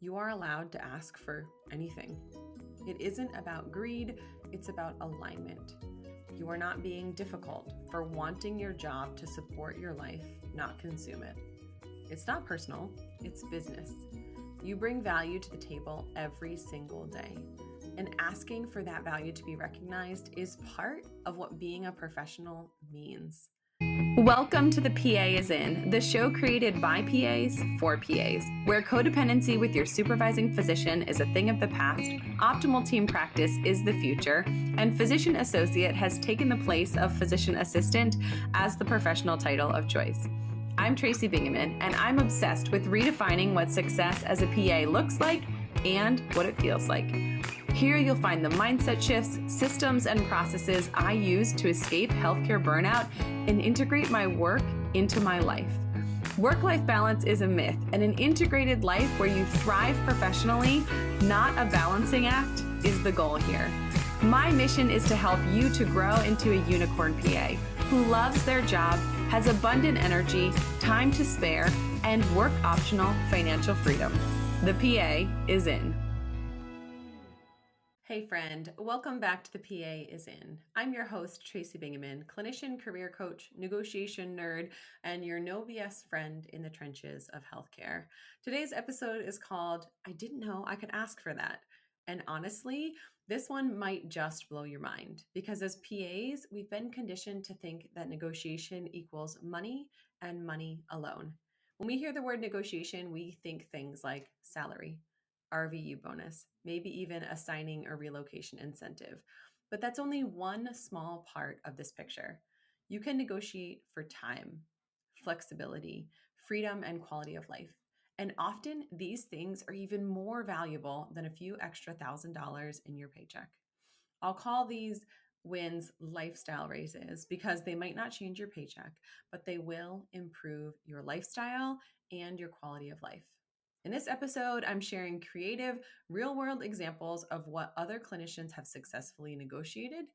you are allowed to ask for anything. It isn't about greed, it's about alignment. You are not being difficult for wanting your job to support your life, not consume it. It's not personal, it's business. You bring value to the table every single day. And asking for that value to be recognized is part of what being a professional means. Welcome to The PA is In, the show created by PAs for PAs, where codependency with your supervising physician is a thing of the past, optimal team practice is the future, and physician associate has taken the place of physician assistant as the professional title of choice. I'm Tracy Bingaman, and I'm obsessed with redefining what success as a PA looks like and what it feels like. Here you'll find the mindset shifts, systems, and processes I use to escape healthcare burnout and integrate my work into my life. Work-life balance is a myth, and an integrated life where you thrive professionally, not a balancing act, is the goal here. My mission is to help you to grow into a unicorn PA who loves their job, has abundant energy, time to spare, and work-optional financial freedom. The PA is in. Hey friend, welcome back to The PA is In. I'm your host, Tracy Bingaman, clinician, career coach, negotiation nerd, and your no BS friend in the trenches of healthcare. Today's episode is called I Didn't Know I Could Ask for That. And honestly, this one might just blow your mind because as PAs, we've been conditioned to think that negotiation equals money and money alone. When we hear the word negotiation, we think things like salary, RVU bonus, maybe even a signing or relocation incentive. But that's only one small part of this picture. You can negotiate for time, flexibility, freedom, and quality of life. And often these things are even more valuable than a few extra $1,000 in your paycheck. I'll call these wins lifestyle raises because they might not change your paycheck, but they will improve your lifestyle and your quality of life. In this episode, I'm sharing creative, real-world examples of what other clinicians have successfully negotiated,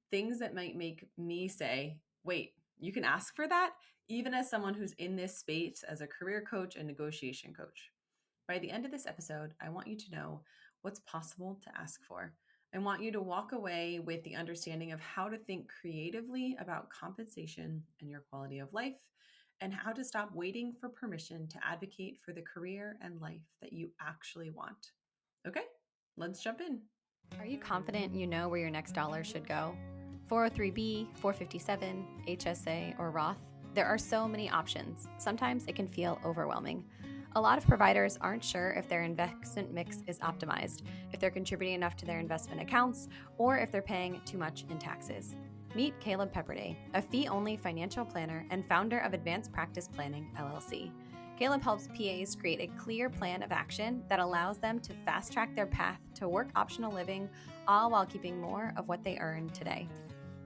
things that might make me say, wait, you can ask for that? Even as someone who's in this space as a career coach and negotiation coach. By the end of this episode, I want you to know what's possible to ask for. I want you to walk away with the understanding of how to think creatively about compensation and your quality of life, and how to stop waiting for permission to advocate for the career and life that you actually want. Okay, let's jump in. Are you confident you know where your next dollar should go? 403B, 457, HSA, or Roth? There are so many options. Sometimes it can feel overwhelming. A lot of providers aren't sure if their investment mix is optimized, if they're contributing enough to their investment accounts, or if they're paying too much in taxes. Meet Caleb Pepperday, a fee-only financial planner and founder of Advanced Practice Planning, LLC. Caleb helps PAs create a clear plan of action that allows them to fast-track their path to work-optional living, all while keeping more of what they earn today.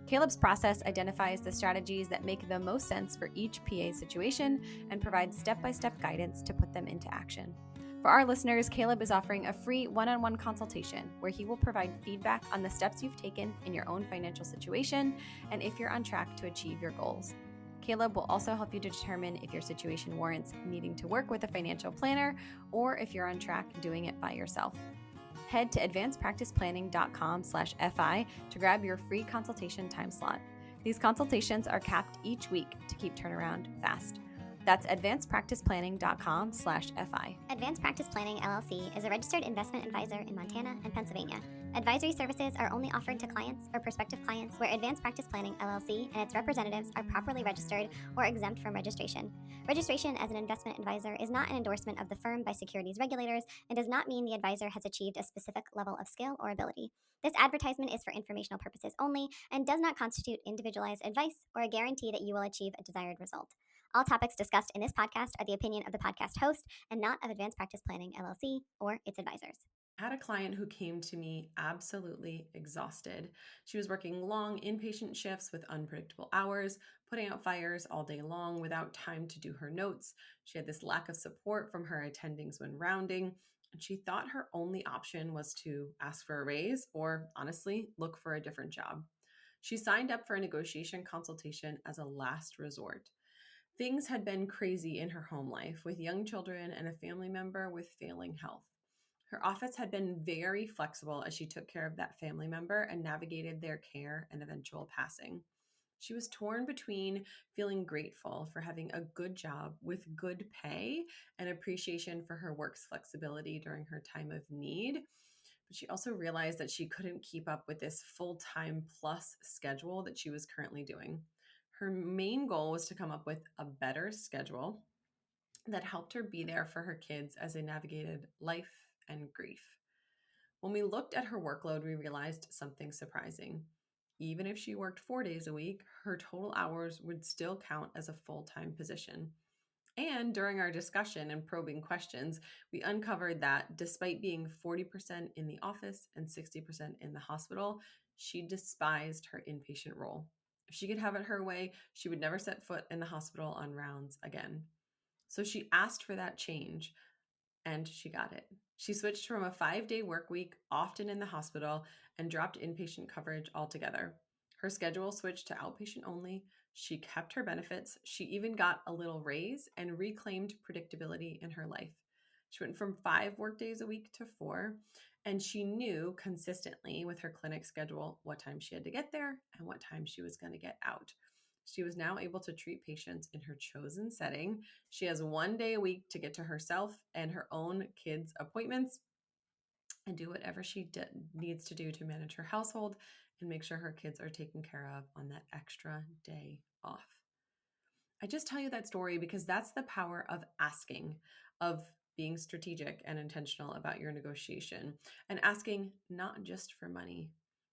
Caleb's process identifies the strategies that make the most sense for each PA situation and provides step-by-step guidance to put them into action. For our listeners, Caleb is offering a free one-on-one consultation where he will provide feedback on the steps you've taken in your own financial situation and if you're on track to achieve your goals. Caleb will also help you to determine if your situation warrants needing to work with a financial planner or if you're on track doing it by yourself. Head to advancedpracticeplanning.com/FI to grab your free consultation time slot. These consultations are capped each week to keep turnaround fast. That's advancedpracticeplanning.com/FI. Advanced Practice Planning, LLC is a registered investment advisor in Montana and Pennsylvania. Advisory services are only offered to clients or prospective clients where Advanced Practice Planning, LLC and its representatives are properly registered or exempt from registration. Registration as an investment advisor is not an endorsement of the firm by securities regulators and does not mean the advisor has achieved a specific level of skill or ability. This advertisement is for informational purposes only and does not constitute individualized advice or a guarantee that you will achieve a desired result. All topics discussed in this podcast are the opinion of the podcast host and not of Advanced Practice Planning, LLC, or its advisors. I had a client who came to me absolutely exhausted. She was working long inpatient shifts with unpredictable hours, putting out fires all day long without time to do her notes. She had this lack of support from her attendings when rounding, and she thought her only option was to ask for a raise or, honestly, look for a different job. She signed up for a negotiation consultation as a last resort. Things had been crazy in her home life with young children and a family member with failing health. Her office had been very flexible as she took care of that family member and navigated their care and eventual passing. She was torn between feeling grateful for having a good job with good pay and appreciation for her work's flexibility during her time of need. But she also realized that she couldn't keep up with this full time plus schedule that she was currently doing. Her main goal was to come up with a better schedule that helped her be there for her kids as they navigated life and grief. When we looked at her workload, we realized something surprising. Even if she worked 4 days a week, her total hours would still count as a full time position. And during our discussion and probing questions, we uncovered that despite being 40% in the office and 60% in the hospital, she despised her inpatient role. If she could have it her way, she would never set foot in the hospital on rounds again. So she asked for that change, and she got it. She switched from a 5-day work week, often in the hospital, and dropped inpatient coverage altogether. Her schedule switched to outpatient only. She kept her benefits. She even got a little raise and reclaimed predictability in her life. She went from 5 work days a week to 4, and she knew consistently with her clinic schedule what time she had to get there and what time she was going to get out. She was now able to treat patients in her chosen setting. She has 1 day a week to get to herself and her own kids' appointments and do whatever she needs to do to manage her household and make sure her kids are taken care of on that extra day off. I just tell you that story because that's the power of asking, of being strategic and intentional about your negotiation, and asking not just for money,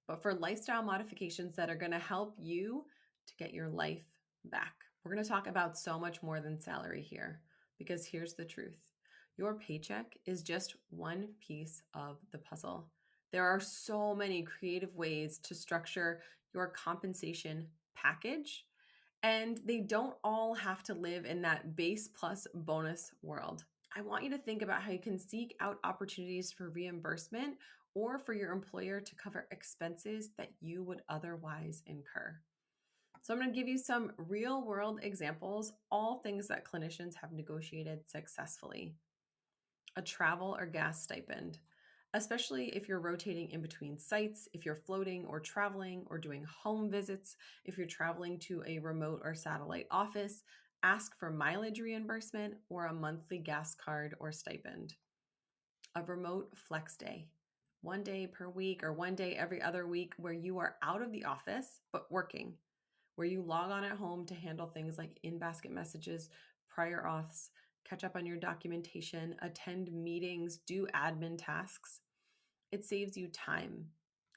but for lifestyle modifications that are going to help you to get your life back. We're going to talk about so much more than salary here, because here's the truth. Your paycheck is just one piece of the puzzle. There are so many creative ways to structure your compensation package, and they don't all have to live in that base plus bonus world. I want you to think about how you can seek out opportunities for reimbursement or for your employer to cover expenses that you would otherwise incur. So I'm going to give you some real world examples, all things that clinicians have negotiated successfully. A travel or gas stipend, especially if you're rotating in between sites, if you're floating or traveling or doing home visits, if you're traveling to a remote or satellite office, ask for mileage reimbursement or a monthly gas card or stipend. A remote flex day, 1 day per week or 1 day every other week where you are out of the office but working, where you log on at home to handle things like in-basket messages, prior auths, catch up on your documentation, attend meetings, do admin tasks. It saves you time,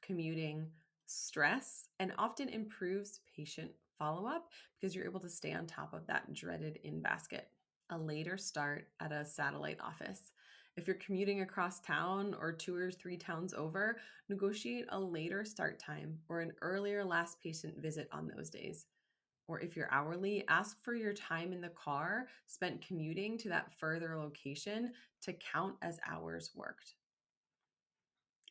commuting, stress, and often improves patient follow-up because you're able to stay on top of that dreaded in-basket. A later start at a satellite office. If you're commuting across town or 2 or 3 towns over, negotiate a later start time or an earlier last patient visit on those days. Or if you're hourly, ask for your time in the car spent commuting to that further location to count as hours worked.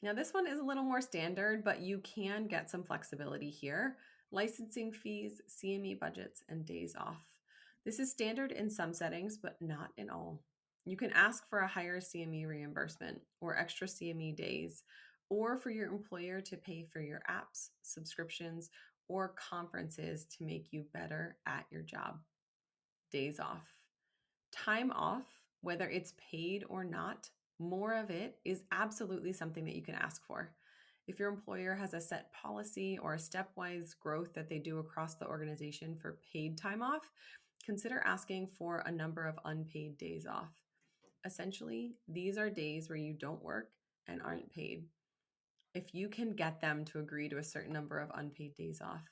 Now, this one is a little more standard, but you can get some flexibility here. Licensing fees, CME budgets, and days off. This is standard in some settings, but not in all. You can ask for a higher CME reimbursement or extra CME days, or for your employer to pay for your apps, subscriptions, or conferences to make you better at your job. Days off. Time off, whether it's paid or not, more of it is absolutely something that you can ask for. If your employer has a set policy or a stepwise growth that they do across the organization for paid time off, consider asking for a number of unpaid days off. Essentially, these are days where you don't work and aren't paid. If you can get them to agree to a certain number of unpaid days off,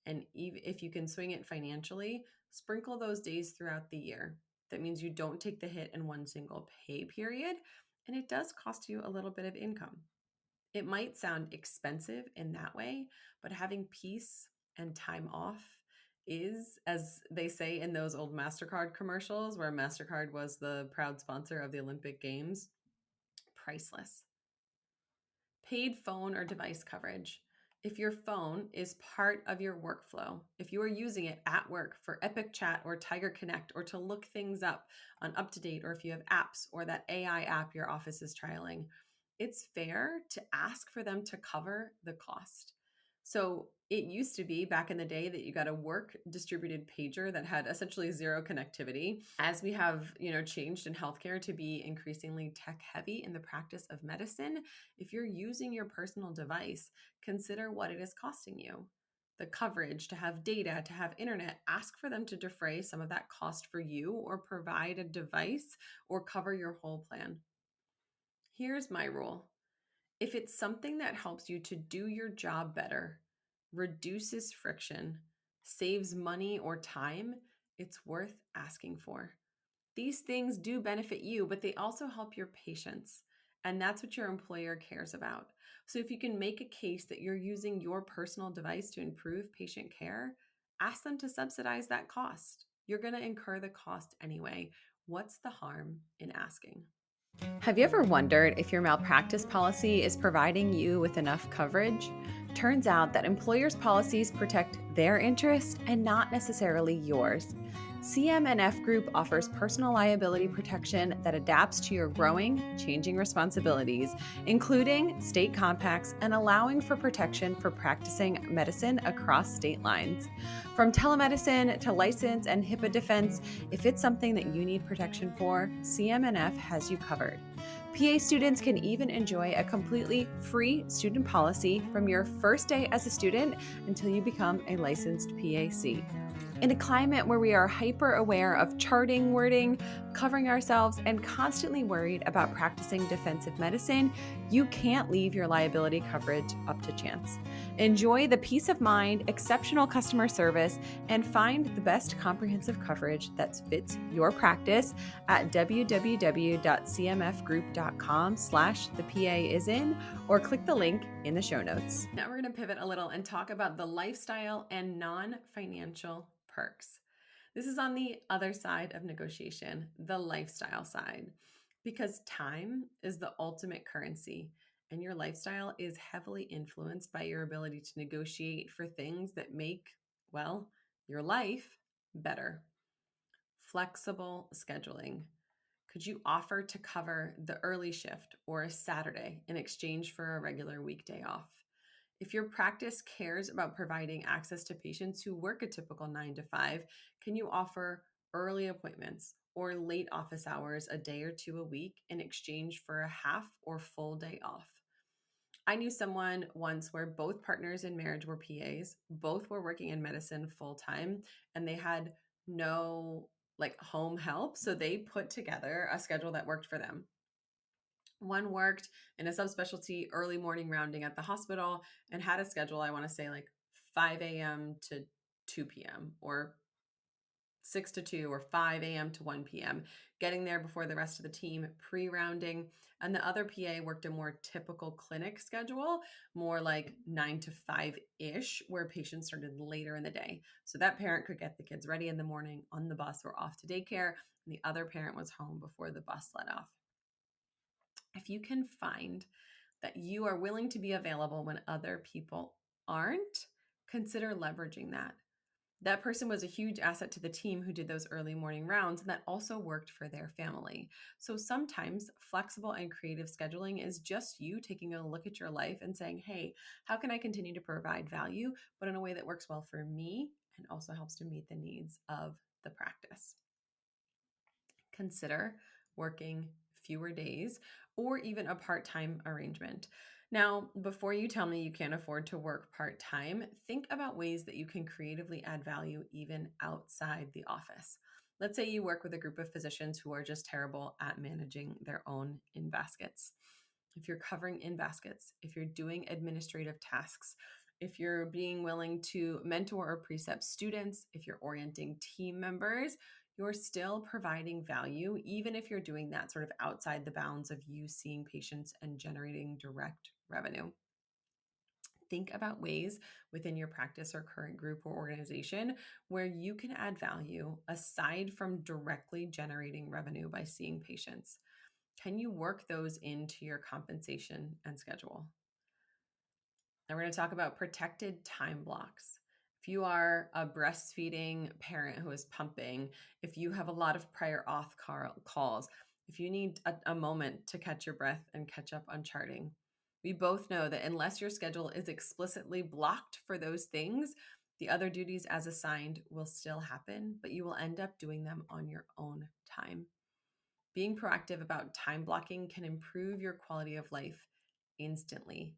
and even if you can swing it financially, sprinkle those days throughout the year. That means you don't take the hit in one single pay period, and it does cost you a little bit of income. It might sound expensive in that way, but having peace and time off is, as they say in those old MasterCard commercials where MasterCard was the proud sponsor of the Olympic Games, priceless. Paid phone or device coverage. If your phone is part of your workflow, if you are using it at work for Epic Chat or Tiger Connect or to look things up on UpToDate, or if you have apps or that AI app your office is trialing, it's fair to ask for them to cover the cost. So it used to be back in the day that you got a work distributed pager that had essentially zero connectivity. As we have, changed in healthcare to be increasingly tech heavy in the practice of medicine, if you're using your personal device, consider what it is costing you. The coverage, to have data, to have internet, ask for them to defray some of that cost for you or provide a device or cover your whole plan. Here's my rule. If it's something that helps you to do your job better, reduces friction, saves money or time, it's worth asking for. These things do benefit you, but they also help your patients. And that's what your employer cares about. So if you can make a case that you're using your personal device to improve patient care, ask them to subsidize that cost. You're going to incur the cost anyway. What's the harm in asking? Have you ever wondered if your malpractice policy is providing you with enough coverage? Turns out that employers' policies protect their interest and not necessarily yours. CMNF Group offers personal liability protection that adapts to your growing, changing responsibilities, including state compacts and allowing for protection for practicing medicine across state lines. From telemedicine to license and HIPAA defense, if it's something that you need protection for, CMNF has you covered. PA students can even enjoy a completely free student policy from your first day as a student until you become a licensed PAC. In a climate where we are hyper aware of charting wording, covering ourselves, and constantly worried about practicing defensive medicine, you can't leave your liability coverage up to chance. Enjoy the peace of mind, exceptional customer service, and find the best comprehensive coverage that fits your practice at www.cmfgroup.com/thepaisin or click the link in the show notes. Now we're going to pivot a little and talk about the lifestyle and non-financial perks. This is on the other side of negotiation, the lifestyle side, because time is the ultimate currency, and your lifestyle is heavily influenced by your ability to negotiate for things that make, well, your life better. Flexible scheduling. Could you offer to cover the early shift or a Saturday in exchange for a regular weekday off? If your practice cares about providing access to patients who work a typical 9 to 5, can you offer early appointments or late office hours a day or two a week in exchange for a half or full day off? I knew someone once where both partners in marriage were PAs, both were working in medicine full time, and they had no home help. So they put together a schedule that worked for them. One worked in a subspecialty early morning rounding at the hospital and had a schedule, I want to say 5 a.m. to 2 p.m. or 6 to 2 or 5 a.m. to 1 p.m., getting there before the rest of the team, pre-rounding. And the other PA worked a more typical clinic schedule, more like 9 to 5-ish, where patients started later in the day. So that parent could get the kids ready in the morning on the bus or off to daycare, and the other parent was home before the bus let off. If you can find that you are willing to be available when other people aren't, consider leveraging that. That person was a huge asset to the team who did those early morning rounds, and that also worked for their family. So sometimes flexible and creative scheduling is just you taking a look at your life and saying, hey, how can I continue to provide value, but in a way that works well for me and also helps to meet the needs of the practice? Consider working fewer days or even a part-time arrangement. Now, before you tell me you can't afford to work part-time, think about ways that you can creatively add value even outside the office. Let's say you work with a group of physicians who are just terrible at managing their own in baskets. If you're covering in baskets, if you're doing administrative tasks, if you're being willing to mentor or precept students, if you're orienting team members, you're still providing value, even if you're doing that sort of outside the bounds of you seeing patients and generating direct revenue. Think about ways within your practice or current group or organization where you can add value aside from directly generating revenue by seeing patients. Can you work those into your compensation and schedule? And we're going to talk about protected time blocks. If you are a breastfeeding parent who is pumping, if you have a lot of prior auth calls, if you need a moment to catch your breath and catch up on charting, we both know that unless your schedule is explicitly blocked for those things, the other duties as assigned will still happen, but you will end up doing them on your own time. Being proactive about time blocking can improve your quality of life instantly.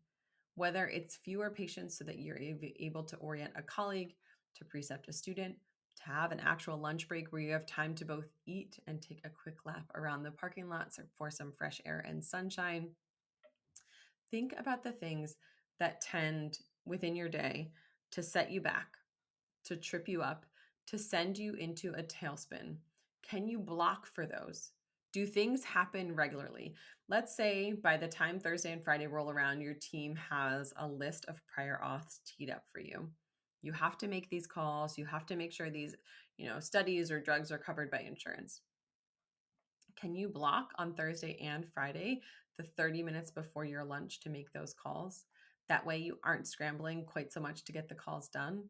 Whether it's fewer patients so that you're able to orient a colleague, to precept a student, to have an actual lunch break where you have time to both eat and take a quick lap around the parking lots for some fresh air and sunshine. Think about the things that tend within your day to set you back, to trip you up, to send you into a tailspin. Can you block for those? Do things happen regularly? Let's say by the time Thursday and Friday roll around, your team has a list of prior auths teed up for you. You have to make these calls. You have to make sure these, studies or drugs are covered by insurance. Can you block on Thursday and Friday the 30 minutes before your lunch to make those calls? That way you aren't scrambling quite so much to get the calls done.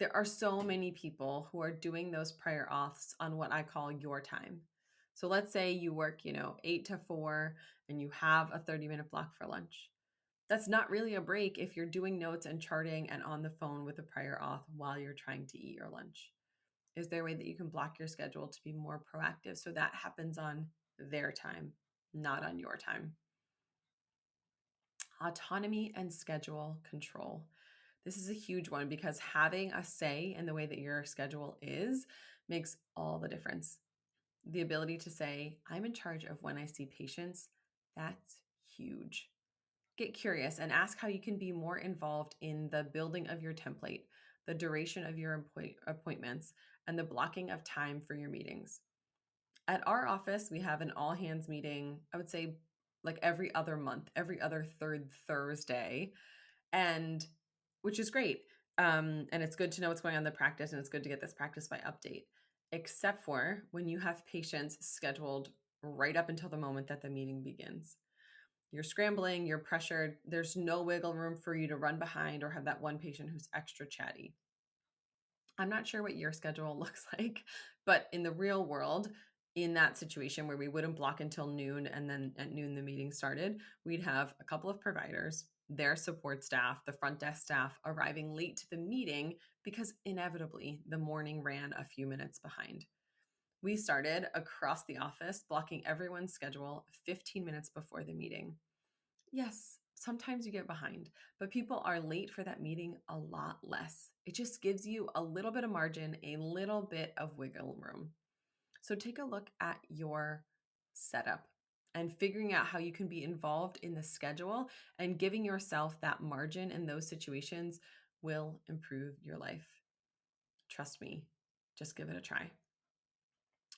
There are so many people who are doing those prior auths on what I call your time. So let's say you work, 8 to 4 and you have a 30-minute block for lunch. That's not really a break if you're doing notes and charting and on the phone with a prior auth while you're trying to eat your lunch. Is there a way that you can block your schedule to be more proactive so that happens on their time, not on your time? Autonomy and schedule control. This is a huge one because having a say in the way that your schedule is makes all the difference. The ability to say, I'm in charge of when I see patients, that's huge. Get curious and ask how you can be more involved in the building of your template, the duration of your appointments, and the blocking of time for your meetings. At our office, we have an all hands meeting, I would say like every other month, every other third Thursday, and which is great. And it's good to know what's going on in the practice, and it's good to get this practice by update, except for when you have patients scheduled right up until the moment that the meeting begins. You're scrambling, you're pressured, there's no wiggle room for you to run behind or have that one patient who's extra chatty. I'm not sure what your schedule looks like, but in the real world, in that situation where we wouldn't block until noon and then at noon the meeting started, we'd have a couple of providers, their support staff, the front desk staff arriving late to the meeting because inevitably the morning ran a few minutes behind. We started across the office blocking everyone's schedule 15 minutes before the meeting. Yes, sometimes you get behind, but people are late for that meeting a lot less. It just gives you a little bit of margin, a little bit of wiggle room. So take a look at your setup and figuring out how you can be involved in the schedule and giving yourself that margin in those situations will improve your life. Trust me, just give it a try.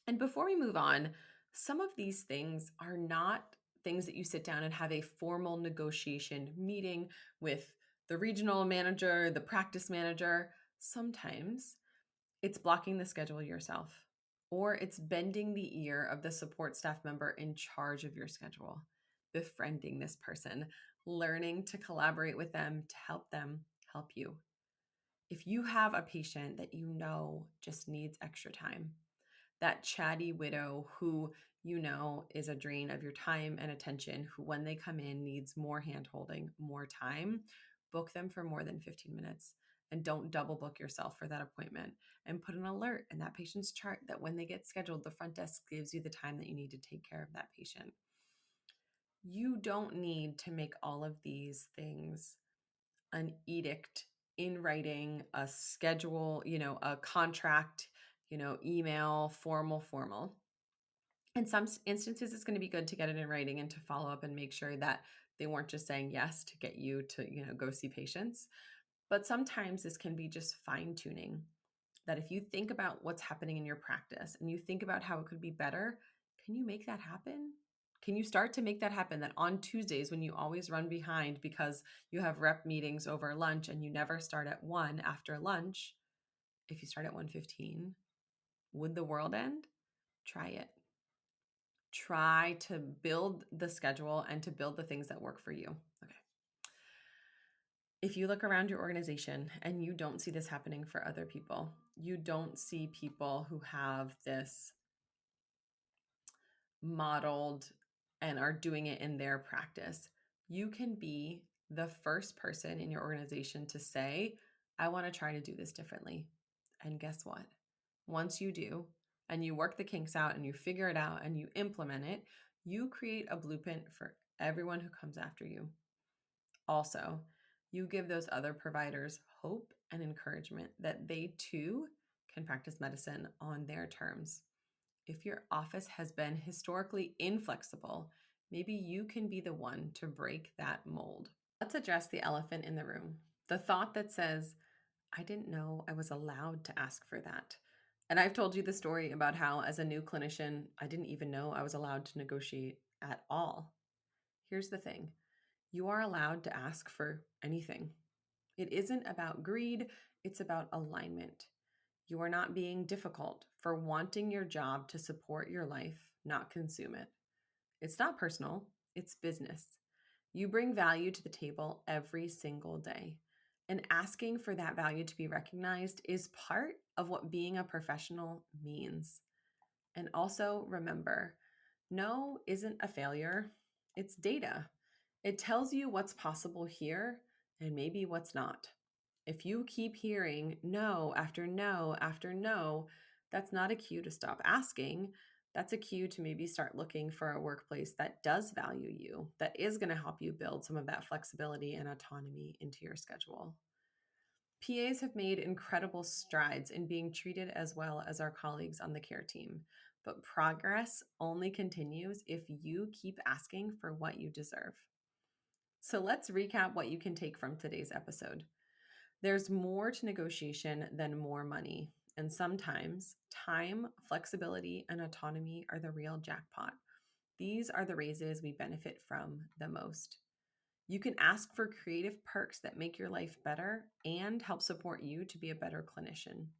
And before we move on, some of these things are not things that you sit down and have a formal negotiation meeting with the regional manager, the practice manager. Sometimes it's blocking the schedule yourself, or it's bending the ear of the support staff member in charge of your schedule, befriending this person, learning to collaborate with them to them help you. If you have a patient that you know just needs extra time, that chatty widow who is a drain of your time and attention, who when they come in needs more hand holding, more time, book them for more than 15 minutes and don't double book yourself for that appointment, and put an alert in that patient's chart that when they get scheduled, the front desk gives you the time that you need to take care of that patient. You don't need to make all of these things an edict in writing, a schedule, a contract, email, formal. In some instances, it's going to be good to get it in writing and to follow up and make sure that they weren't just saying yes to get you to, go see patients. But sometimes this can be just fine tuning. That if you think about what's happening in your practice and you think about how it could be better, can you make that happen? Can you start to make that happen that on Tuesdays when you always run behind because you have rep meetings over lunch and you never start at 1 after lunch, if you start at 1:15, would the world end? Try it. Try to build the schedule and to build the things that work for you. Okay. If you look around your organization and you don't see this happening for other people, you don't see people who have this modeled and are doing it in their practice, you can be the first person in your organization to say, I want to try to do this differently. And guess what? Once you do, and you work the kinks out and you figure it out and you implement it, you create a blueprint for everyone who comes after you. Also, you give those other providers hope and encouragement that they too can practice medicine on their terms. If your office has been historically inflexible, maybe you can be the one to break that mold. Let's address the elephant in the room, the thought that says, I didn't know I was allowed to ask for that. And I've told you the story about how, as a new clinician, I didn't even know I was allowed to negotiate at all. Here's the thing. You are allowed to ask for anything. It isn't about greed, it's about alignment. You are not being difficult for wanting your job to support your life, not consume it. It's not personal, it's business. You bring value to the table every single day. And asking for that value to be recognized is part of what being a professional means. And also remember, no isn't a failure, it's data. It tells you what's possible here and maybe what's not. If you keep hearing no after no after no, that's not a cue to stop asking. That's a cue to maybe start looking for a workplace that does value you, that is going to help you build some of that flexibility and autonomy into your schedule. PAs have made incredible strides in being treated as well as our colleagues on the care team, but progress only continues if you keep asking for what you deserve. So let's recap what you can take from today's episode. There's more to negotiation than more money. And sometimes time, flexibility, and autonomy are the real jackpot. These are the raises we benefit from the most. You can ask for creative perks that make your life better and help support you to be a better clinician.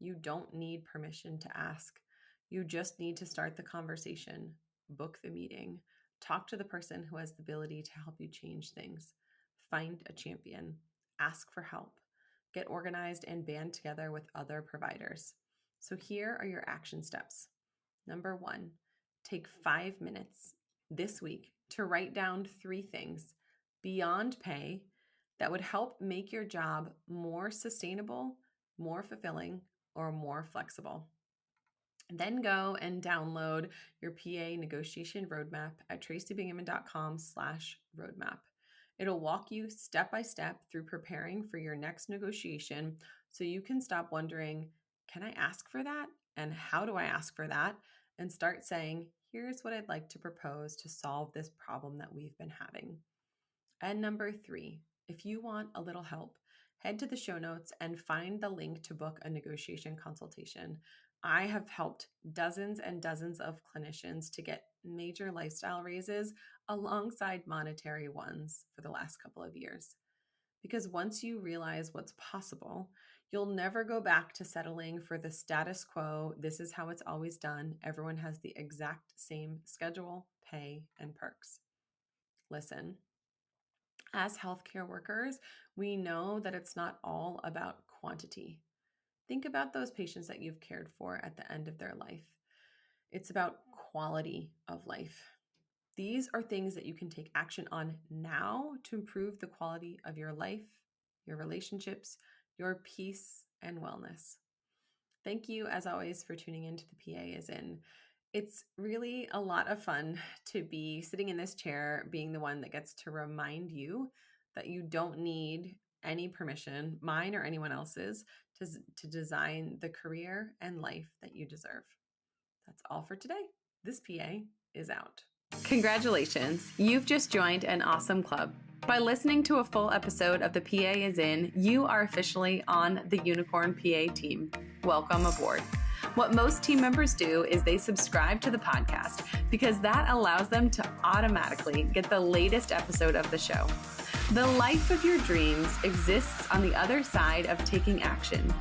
You don't need permission to ask. You just need to start the conversation, book the meeting, talk to the person who has the ability to help you change things, find a champion, ask for help, get organized and band together with other providers. So here are your action steps. Number 1, take 5 minutes this week to write down 3 things beyond pay that would help make your job more sustainable, more fulfilling, or more flexible. Then go and download your PA negotiation roadmap at tracybinghamon.com/roadmap. It'll walk you step by step through preparing for your next negotiation so you can stop wondering, can I ask for that? And how do I ask for that? And start saying, here's what I'd like to propose to solve this problem that we've been having. And number 3, if you want a little help, head to the show notes and find the link to book a negotiation consultation. I have helped dozens and dozens of clinicians to get major lifestyle raises alongside monetary ones for the last couple of years. Because once you realize what's possible, you'll never go back to settling for the status quo. This is how it's always done. Everyone has the exact same schedule, pay, and perks. Listen, as healthcare workers, we know that it's not all about quantity. Think about those patients that you've cared for at the end of their life. It's about quality of life. These are things that you can take action on now to improve the quality of your life, your relationships, your peace, and wellness. Thank you, as always, for tuning into the PA is in. It's really a lot of fun to be sitting in this chair, being the one that gets to remind you that you don't need any permission, mine or anyone else's, to design the career and life that you deserve. That's all for today. This PA is out. Congratulations, you've just joined an awesome club. By listening to a full episode of The PA is in, you are officially on the Unicorn PA team. Welcome aboard. What most team members do is they subscribe to the podcast because that allows them to automatically get the latest episode of the show. The life of your dreams exists on the other side of taking action.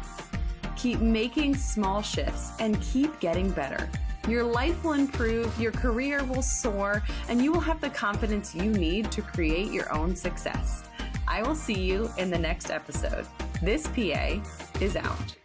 Keep making small shifts and keep getting better. Your life will improve, your career will soar, and you will have the confidence you need to create your own success. I will see you in the next episode. This PA is out.